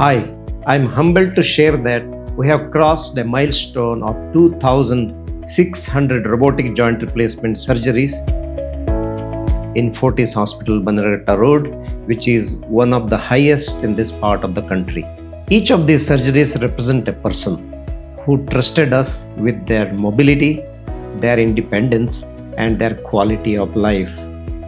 Hi, I'm humbled to share that we have crossed a milestone of 2,600 robotic joint replacement surgeries in Fortis Hospital, Bannerghatta Road, which is one of the highest in this part of the country. Each of these surgeries represent a person who trusted us with their mobility, their independence, and their quality of life.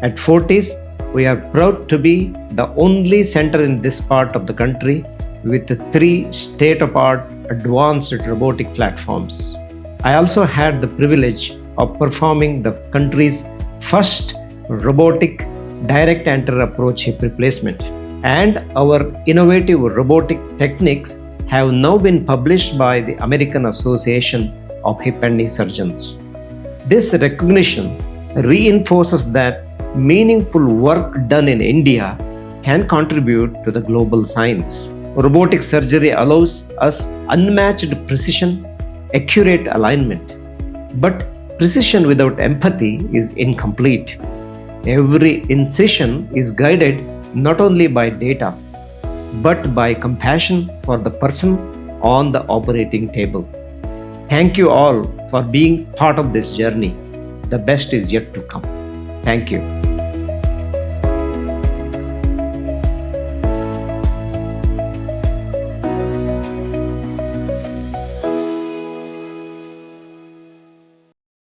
At Fortis, we are proud to be the only center in this part of the country with 3 state-of-the-art advanced robotic platforms. I also had the privilege of performing the country's first robotic Direct Anterior Approach hip replacement. And our innovative robotic techniques have now been published by the American Association of Hip and Knee Surgeons. This recognition reinforces that meaningful work done in India can contribute to the global science. Robotic surgery allows us unmatched precision, accurate alignment. But precision without empathy is incomplete. Every incision is guided not only by data, but by compassion for the person on the operating table. Thank you all for being part of this journey. The best is yet to come. Thank you.